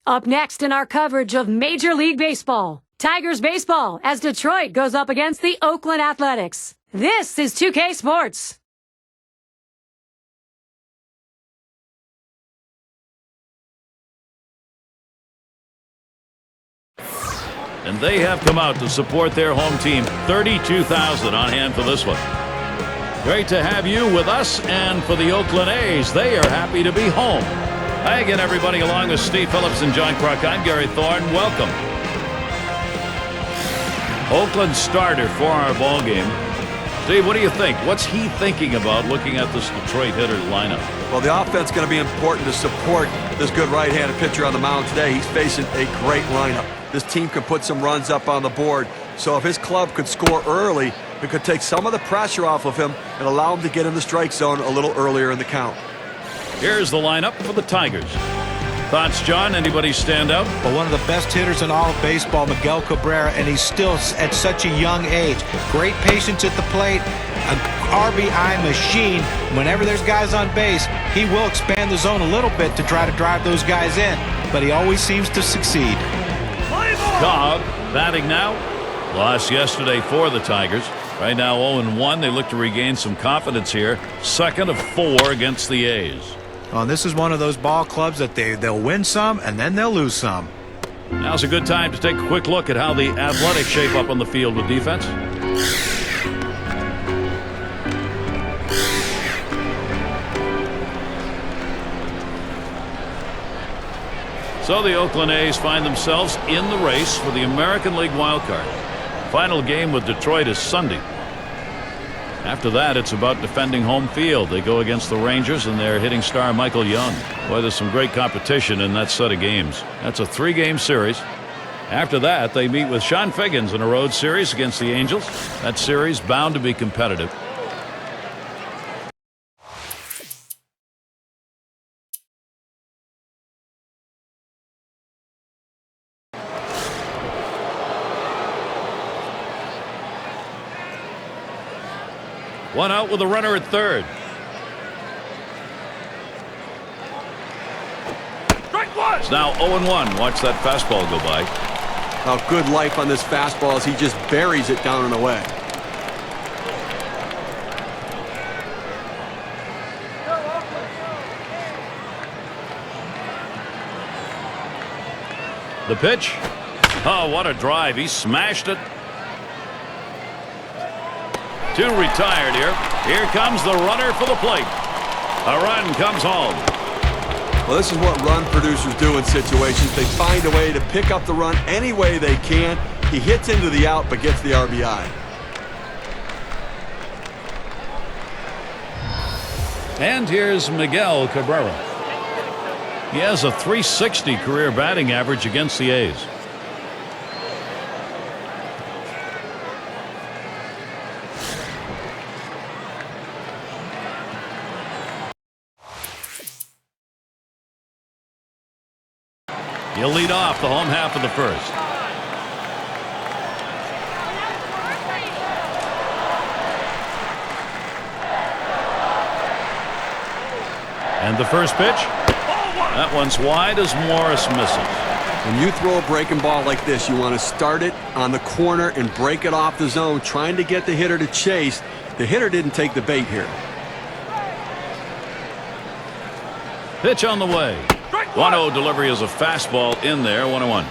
Up next in our coverage of Major League Baseball, Tigers baseball as Detroit goes up against the Oakland Athletics. This is 2K Sports. And they have come out to support their home team. 32,000 on hand for this one. Great to have you with us, and for the Oakland A's, they are happy to be home. Hi again, everybody, along with Steve Phillips and John Kruk. I'm Gary Thorne. Welcome. Oakland starter for our ball game. Steve, what do you think? What's he thinking about looking at this Detroit hitters lineup? Well, the offense is going to be important to support this good right-handed pitcher on the mound today. He's facing a great lineup. This team can put some runs up on the board. So if his club could score early, it could take some of the pressure off of him and allow him to get in the strike zone a little earlier in the count. Here's the lineup for the Tigers. Thoughts, John? Anybody stand out? Well, one of the best hitters in all of baseball, Miguel Cabrera, and he's still at such a young age. Great patience at the plate, an RBI machine. Whenever there's guys on base, he will expand the zone a little bit to try to drive those guys in, but he always seems to succeed. Cobb batting now. Lost yesterday for the Tigers. Right now 0-1. They look to regain some confidence here. Second of 4 against the A's. Well, this is one of those ball clubs that they'll win some and then they'll lose some. Now's a good time to take a quick look at how the Athletics shape up on the field with defense. So the Oakland A's find themselves in the race for the American League wildcard. Final game with Detroit is Sunday. After that, it's about defending home field. They go against the Rangers and their hitting star Michael Young. Boy, there's some great competition in that set of games. That's a 3-game series. After that, they meet with Sean Figgins in a road series against the Angels. That series bound to be competitive. One out with a runner at third. It's now 0-1. Watch that fastball go by. Oh, good life on this fastball as he just buries it down and away. The pitch. Oh, what a drive. He smashed it. 2 retired here. Here comes the runner for the plate. A run comes home. Well, this is what run producers do in situations. They find a way to pick up the run any way they can. He hits into the out but gets the RBI. And here's Miguel Cabrera. He has a .360 career batting average against the A's. He'll lead off the home half of the first. And the first pitch. That one's wide as Morris misses. When you throw a breaking ball like this, you want to start it on the corner and break it off the zone, trying to get the hitter to chase. The hitter didn't take the bait here. Pitch on the way. 1-0 delivery is a fastball in there. 1-1.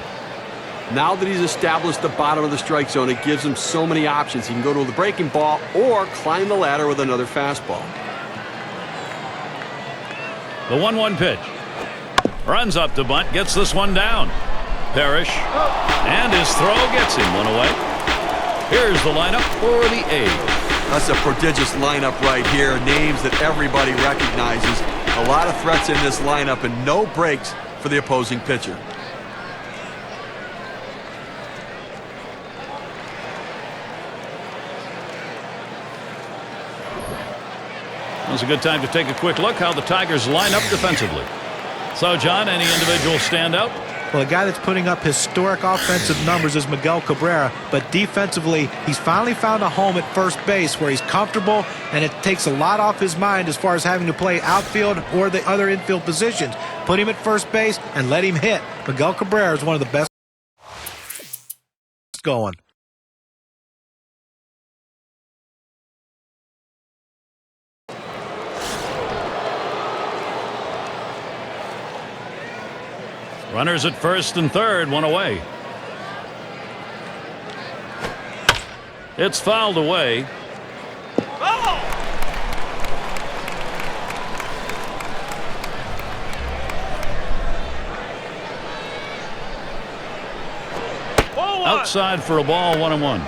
Now that he's established the bottom of the strike zone, it gives him so many options. He can go to the breaking ball or climb the ladder with another fastball. The 1-1 pitch. Runs up to bunt, gets this one down. Parrish. And his throw gets him one away. Here's the lineup for the A's. That's a prodigious lineup right here. Names that everybody recognizes. A lot of threats in this lineup and no breaks for the opposing pitcher. It's a good time to take a quick look how the Tigers line up defensively. So, John, any individual stand out? Well, a guy that's putting up historic offensive numbers is Miguel Cabrera, but defensively, he's finally found a home at first base where he's comfortable, and it takes a lot off his mind as far as having to play outfield or the other infield positions. Put him at first base and let him hit. Miguel Cabrera is one of the best going. Runners at first and third, one away. It's fouled away. Outside for a ball, 1-1.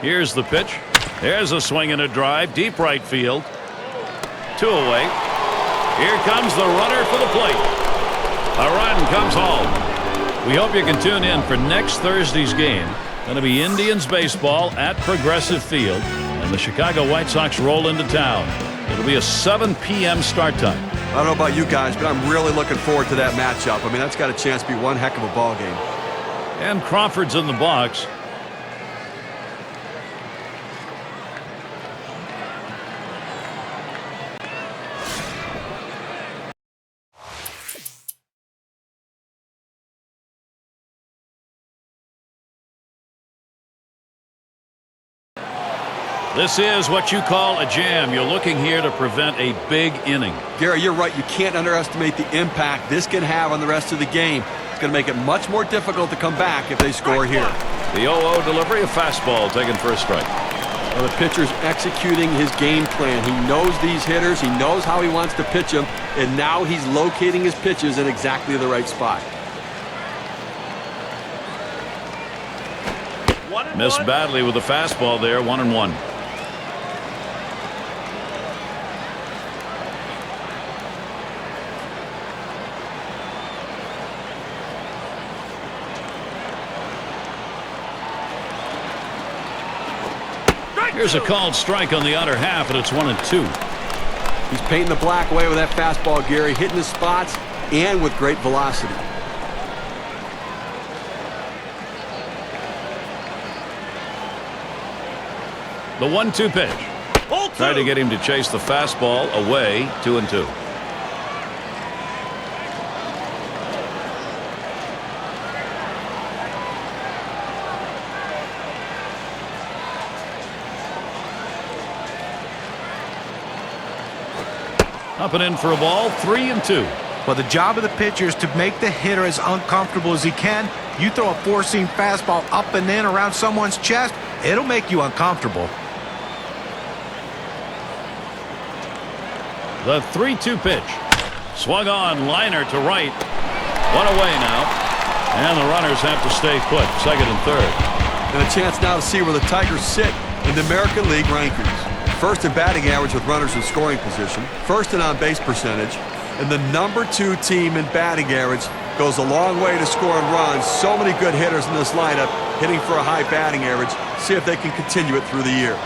Here's the pitch. There's a swing and a drive, deep right field. 2 away. Here comes the runner for the plate. A run comes home. We hope you can tune in for next Thursday's game. Going to be Indians baseball at Progressive Field, and the Chicago White Sox roll into town. It'll be a 7 p.m. start time. I don't know about you guys, but I'm really looking forward to that matchup. I mean, that's got a chance to be one heck of a ball game. And Crawford's in the box. This is what you call a jam. You're looking here to prevent a big inning. Gary, you're right. You can't underestimate the impact this can have on the rest of the game. It's going to make it much more difficult to come back if they score here. The 0-0 delivery, a fastball taken for a strike. Well, the pitcher's executing his game plan. He knows these hitters. He knows how he wants to pitch them. And now he's locating his pitches in exactly the right spot. Missed badly with the fastball there, 1-1. Here's a called strike on the outer half, and it's 1-2. He's painting the black away with that fastball, Gary, hitting the spots and with great velocity. The 1-2 pitch. Tried to get him to chase the fastball away, 2-2. Up and in for a ball, 3-2. Well, the job of the pitcher is to make the hitter as uncomfortable as he can. You throw a four-seam fastball up and in around someone's chest, it'll make you uncomfortable. The 3-2 pitch. Swung on, liner to right. 1 away now. And the runners have to stay put, second and third. And a chance now to see where the Tigers sit in the American League rankings. First in batting average with runners in scoring position. First in on-base percentage. And the #2 team in batting average goes a long way to scoring runs. So many good hitters in this lineup hitting for a high batting average. See if they can continue it through the year.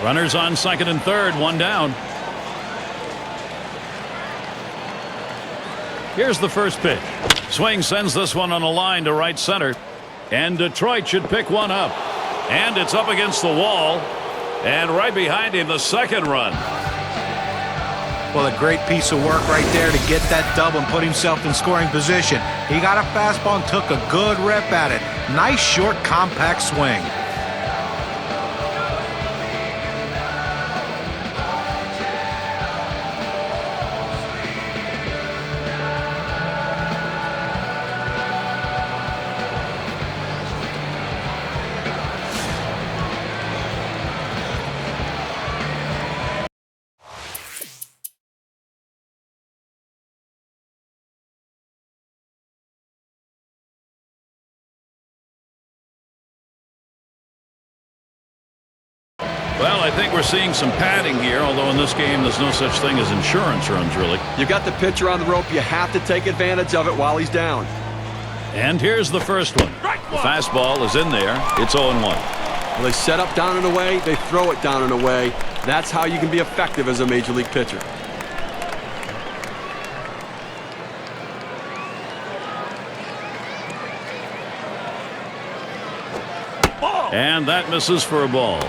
Runners on second and third, 1 down. Here's the first pitch. Swing sends this one on a line to right center. And Detroit should pick one up. And it's up against the wall. And right behind him, the second run. Well, a great piece of work right there to get that double and put himself in scoring position. He got a fastball and took a good rip at it. Nice, short, compact swing. Well, I think we're seeing some padding here, although in this game there's no such thing as insurance runs, really. You got the pitcher on the rope. You have to take advantage of it while he's down. And here's the first one. The fastball is in there. It's 0-1. Well, they set up down and away. They throw it down and away. That's how you can be effective as a major league pitcher. And that misses for a ball.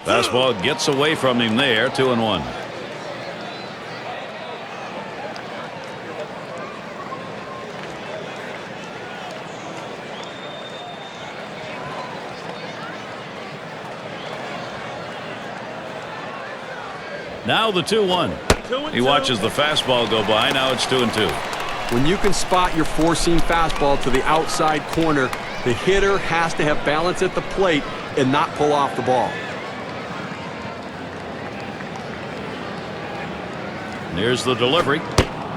Fastball gets away from him there. 2-1. Now the 2-1. He watches the fastball go by. Now it's 2-2. When you can spot your four-seam fastball to the outside corner, the hitter has to have balance at the plate and not pull off the ball. Here's the delivery.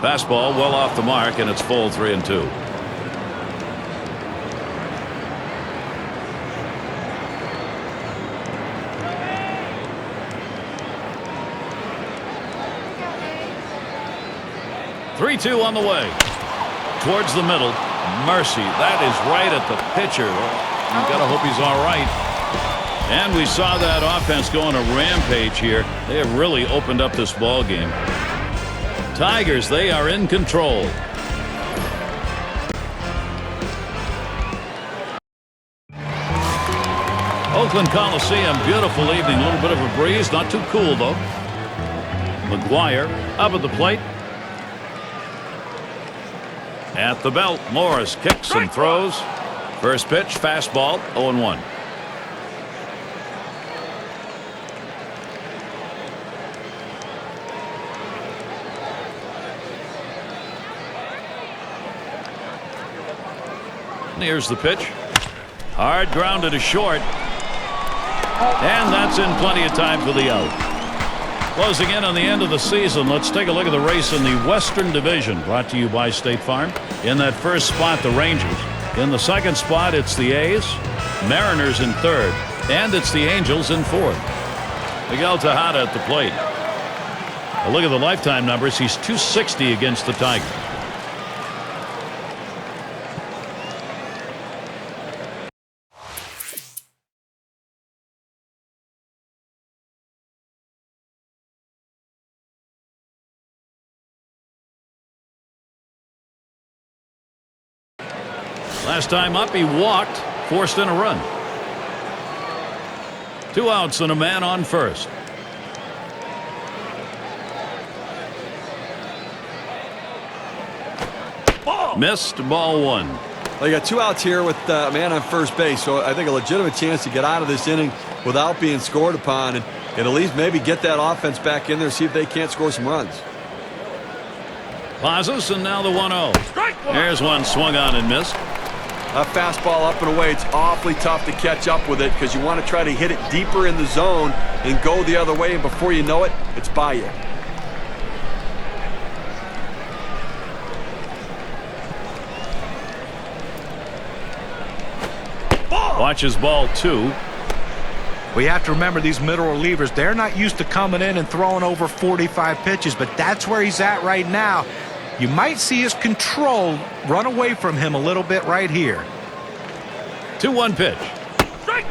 Fastball well off the mark, and it's full 3-2. Three-two on the way. Towards the middle. Mercy. That is right at the pitcher. You've got to hope he's all right. And we saw that offense go on a rampage here. They have really opened up this ball game. Tigers, they are in control. Oakland Coliseum, beautiful evening. A little bit of a breeze, not too cool though. McGuire up at the plate. At the belt, Morris kicks and throws. First pitch, fastball, 0-1. Here's the pitch. Hard grounded to short. And that's in plenty of time for the out. Closing in on the end of the season, let's take a look at the race in the Western Division, brought to you by State Farm. In that first spot, the Rangers. In the second spot, it's the A's, Mariners in third, and it's the Angels in fourth. Miguel Tejada at the plate. A look at the lifetime numbers. He's .260 against the Tigers. Last time up, he walked, forced in a run. 2 outs and a man on first. Missed, ball 1. Well, you got 2 outs here with a man on first base, so I think a legitimate chance to get out of this inning without being scored upon and at least maybe get that offense back in there, see if they can't score some runs. Pauses, and now the 1-0. There's one swung on and missed. A fastball up and away. It's awfully tough to catch up with it because you want to try to hit it deeper in the zone and go the other way, and before you know it, it's by you. Watches ball 2. We have to remember these middle relievers, they're not used to coming in and throwing over 45 pitches, but that's where he's at right now. You might see his control run away from him a little bit right here. 2-1 pitch.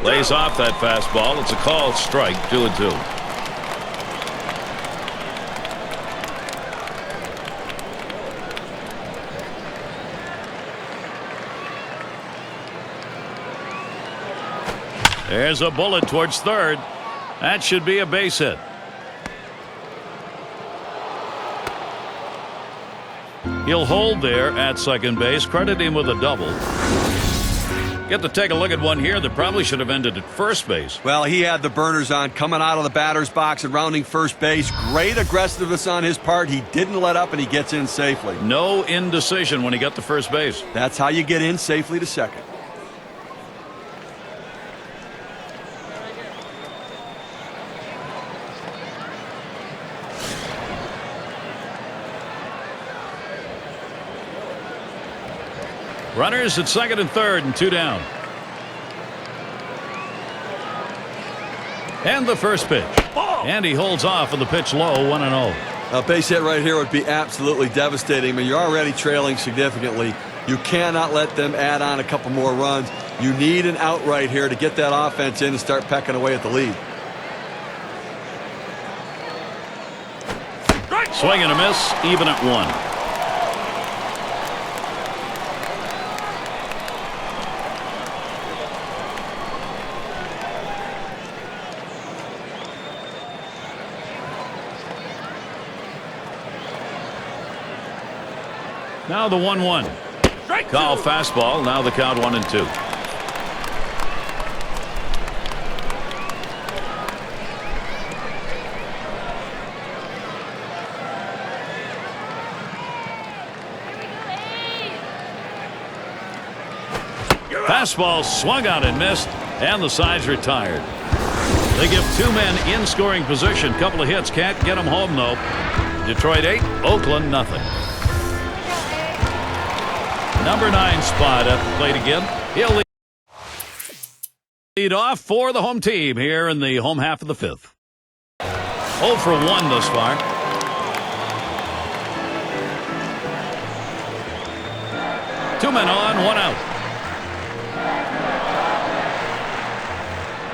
Lays off that fastball. It's a called strike. 2-2. There's a bullet towards third. That should be a base hit. He'll hold there at second base. Credit him with a double. Get to take a look at one here that probably should have ended at first base. Well, he had the burners on coming out of the batter's box and rounding first base. Great aggressiveness on his part. He didn't let up, and he gets in safely. No indecision when he got to first base. That's how you get in safely to second. Runners at second and third and 2 down. And the first pitch. And he holds off with the pitch low, 1-0. A base hit right here would be absolutely devastating. I mean, you're already trailing significantly. You cannot let them add on a couple more runs. You need an out right here to get that offense in and start pecking away at the lead. Swing and a miss, even at 1. Now the 1-1. Call fastball. Now the count 1-2. Fastball swung out and missed, and the side's retired. They give 2 men in scoring position. Couple of hits, can't get them home though. Detroit 8, Oakland nothing. Number 9 spot at the plate again. He'll lead off for the home team here in the home half of the 5th. 0 for 1 thus far. Two men on, 1 out.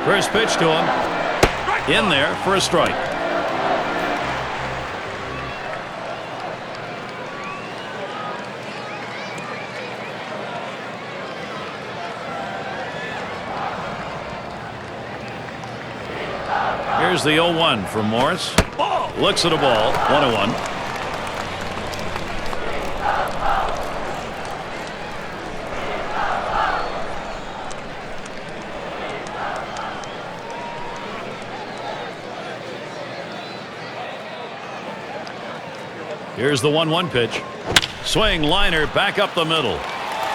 First pitch to him. In there for a strike. Here's the 0-1 from Morris. Looks at a ball. 1-1. Here's the 1-1 pitch. Swing, liner, back up the middle.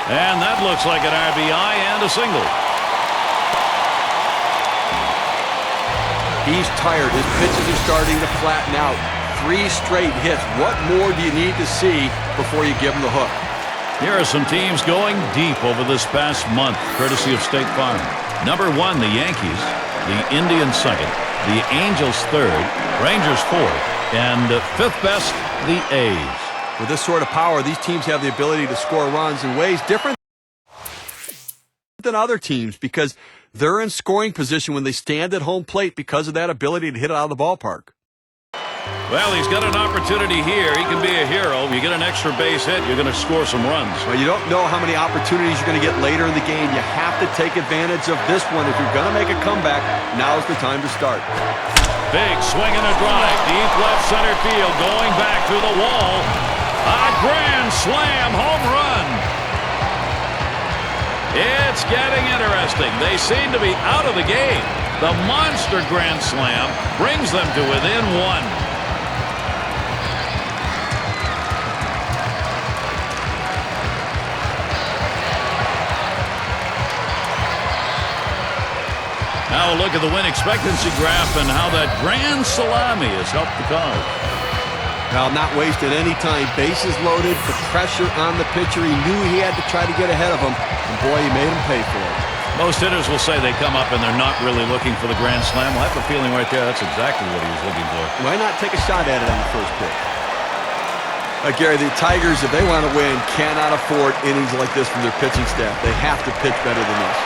And that looks like an RBI and a single. He's tired. His pitches are starting to flatten out. 3 straight hits. What more do you need to see before you give him the hook? Here are some teams going deep over this past month, courtesy of State Farm. Number 1, the Yankees. The Indians second. The Angels third. Rangers fourth. And 5th best, the A's. With this sort of power, these teams have the ability to score runs in ways different than other teams because they're in scoring position when they stand at home plate because of that ability to hit it out of the ballpark. Well, he's got an opportunity here. He can be a hero. You get an extra base hit, you're going to score some runs. Well, you don't know how many opportunities you're going to get later in the game. You have to take advantage of this one. If you're going to make a comeback, now's the time to start. Big swing and a drive. Deep left center field. Going back through the wall. A grand slam home run. It's getting interesting. They seem to be out of the game. The monster grand slam brings them to within 1. Now a look at the win expectancy graph and how that grand salami has helped the cause. Now, not wasting any time. Bases loaded, the pressure on the pitcher. He knew he had to try to get ahead of him. And boy, he made him pay for it. Most hitters will say they come up and they're not really looking for the grand slam. Well, I have a feeling right there that's exactly what he was looking for. Why not take a shot at it on the first pitch? Gary, the Tigers, if they want to win, cannot afford innings like this from their pitching staff. They have to pitch better than this.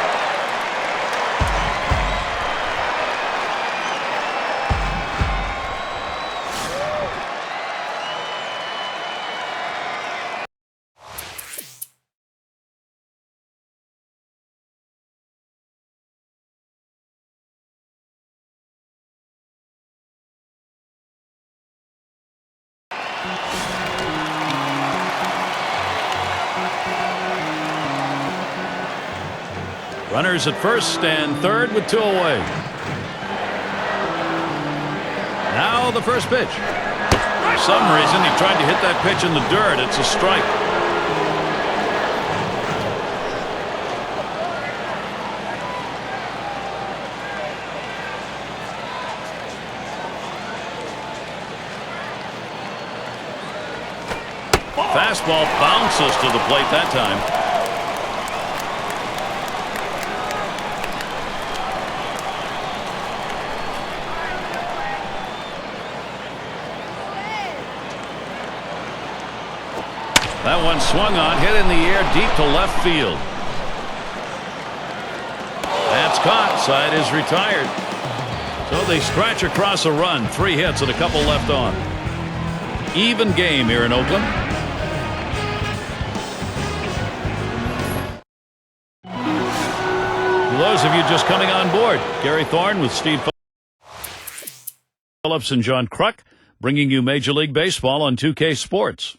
Runners at first and third with 2 away. Now the first pitch. For some reason, he tried to hit that pitch in the dirt. It's a strike. Fastball bounces to the plate that time. That one swung on, hit in the air deep to left field. That's caught. Side is retired. So they scratch across a run. 3 hits and a couple left on. Even game here in Oakland. For those of you just coming on board, Gary Thorne with Steve Phillips and John Kruk bringing you Major League Baseball on 2K Sports.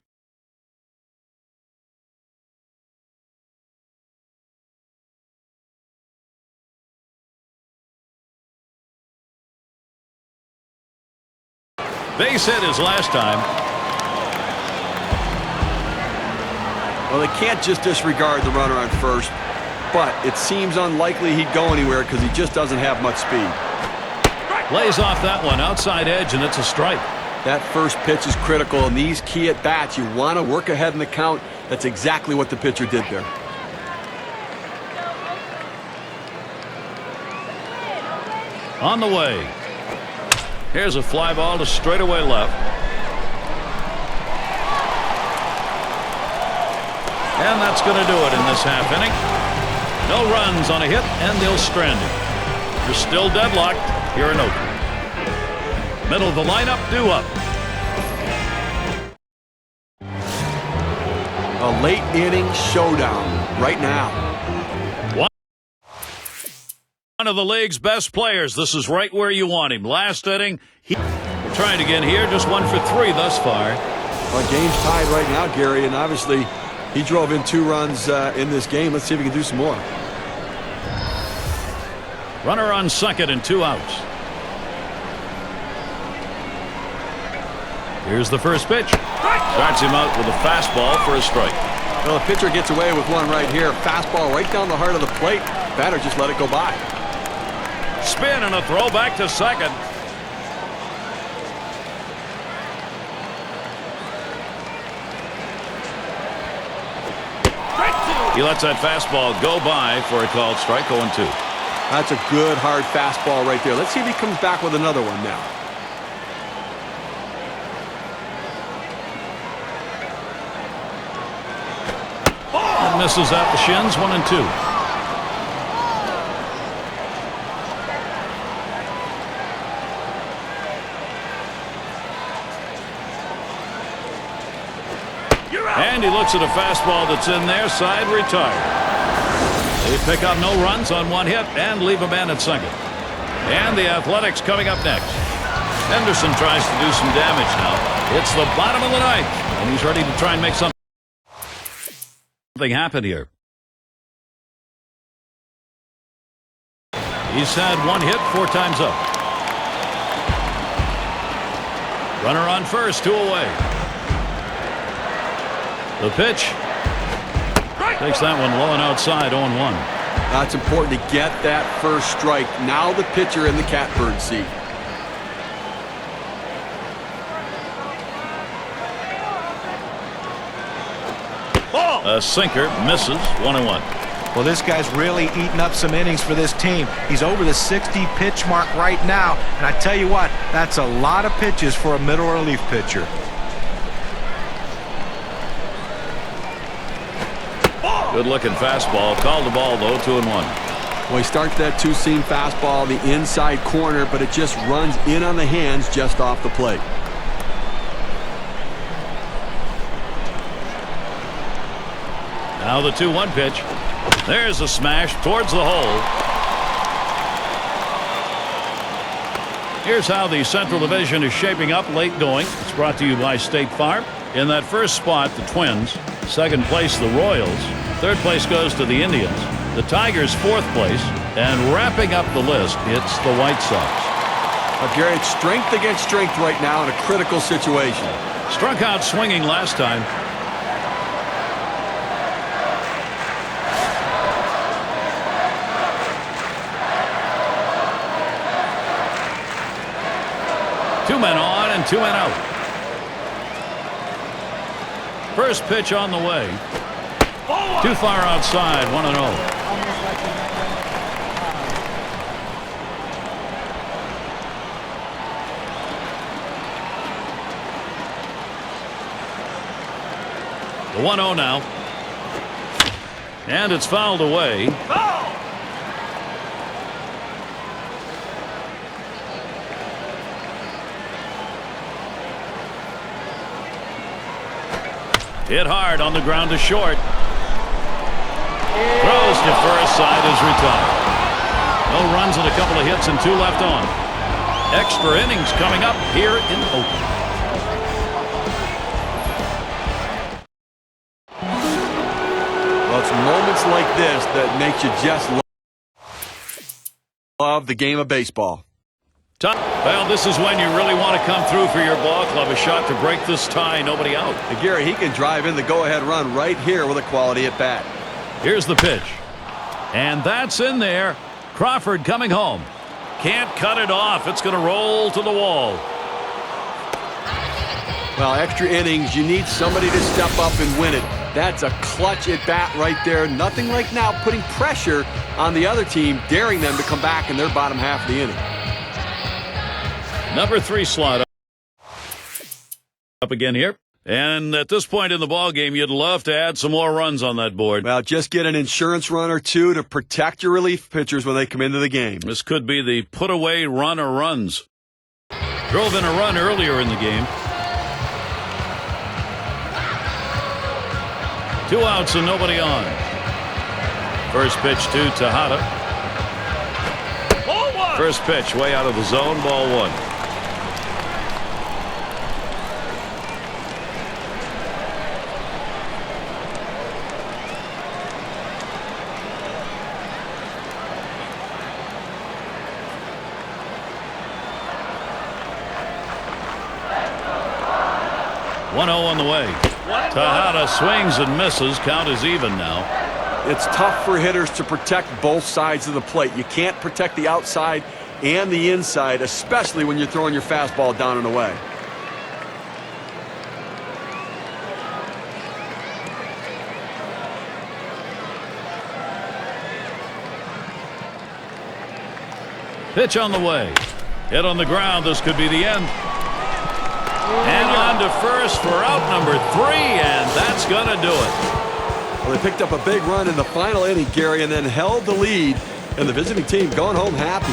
Base hit his last time. Well, they can't just disregard the runner on first, but it seems unlikely he'd go anywhere because he just doesn't have much speed. Lays off that one, outside edge, and it's a strike. That first pitch is critical in these key at-bats. You want to work ahead in the count. That's exactly what the pitcher did there. On the way. Here's a fly ball to straightaway left. And that's going to do it in this half inning. No runs on a hit, and they'll strand him. You're still deadlocked here in Oakland. Middle of the lineup, due up. A late inning showdown right now. One of the league's best players. This is right where you want him. Last inning, trying again here. Just 1 for 3 thus far. Well, game's tied right now, Gary, and obviously he drove in 2 runs in this game. Let's see if he can do some more. Runner on second and 2 outs. Here's the first pitch. Starts him out with a fastball for a strike. Well, the pitcher gets away with one right here. Fastball right down the heart of the plate. Batter just let it go by. Spin and a throw back to second. He lets that fastball go by for a called strike. 0-2. That's a good hard fastball right there. Let's see if he comes back with another one now. And misses out the shins. 1-2. And he looks at a fastball that's in there, side retired. They pick up no runs on 1 hit and leave a man at second. And the Athletics coming up next. Henderson tries to do some damage now. It's the bottom of the 9th, and he's ready to try and make something happen here. He's had 1 hit 4 times up. Runner on first, 2 away. The pitch. Takes that one low and outside, 0-1. That's important to get that first strike. Now the pitcher in the catbird seat. A sinker misses. 1-1. Well, this guy's really eating up some innings for this team. He's over the 60 pitch mark right now, and I tell you what, that's a lot of pitches for a middle relief pitcher. Good-looking fastball. Called the ball, though, 2-1. Well, he starts that 2-seam fastball, the inside corner, but it just runs in on the hands just off the plate. Now the 2-1 pitch. There's a smash towards the hole. Here's how the Central Division is shaping up late going. It's brought to you by State Farm. In that first spot, the Twins. Second place, the Royals. Third place goes to the Indians. The Tigers, 4th place. And wrapping up the list, it's the White Sox. Gary, it's strength against strength right now in a critical situation. Struck out swinging last time. Two men on and 2 men out. First pitch on the way. Too far outside, 1-0. The 1-0 now. And it's fouled away. Hit hard on the ground to short. Throws to first, side is retired. No runs and a couple of hits and 2 left on. Extra innings coming up here in Oakland. Well, it's moments like this that makes you just love the game of baseball. Well, this is when you really want to come through for your ball club. A shot to break this tie, nobody out. And Gary, he can drive in the go-ahead run right here with a quality at bat. Here's the pitch. And that's in there. Crawford coming home. Can't cut it off. It's going to roll to the wall. Well, extra innings, you need somebody to step up and win it. That's a clutch at bat right there. Nothing like now putting pressure on the other team, daring them to come back in their bottom half of the inning. Number 3 slot up again here. And at this point in the ball game, you'd love to add some more runs on that board. Well, just get an insurance run or 2 to protect your relief pitchers when they come into the game. This could be the put-away run or runs. Drove in a run earlier in the game. 2 outs and nobody on. First pitch to Tejada. First pitch way out of the zone, ball 1. On the way. Tejada swings and misses. Count is even now. It's tough for hitters to protect both sides of the plate. You can't protect the outside and the inside, especially when you're throwing your fastball down and away. Pitch on the way. Hit on the ground. This could be the end. And on to first for out number 3, and that's going to do it. Well, they picked up a big run in the final inning, Gary, and then held the lead, and the visiting team going home happy.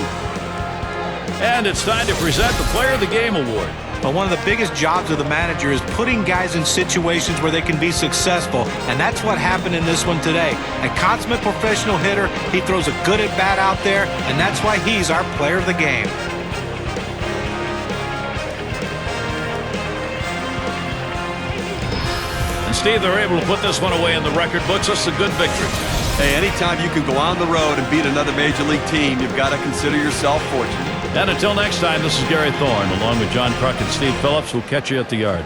And it's time to present the Player of the Game award. But one of the biggest jobs of the manager is putting guys in situations where they can be successful, and that's what happened in this one today. A consummate professional hitter, he throws a good at-bat out there, and that's why he's our Player of the Game. Steve, they're able to put this one away in the record books. That's a good victory. Hey, anytime you can go on the road and beat another major league team, you've got to consider yourself fortunate. And until next time, this is Gary Thorne, along with John Kruk and Steve Phillips. We'll catch you at the yard.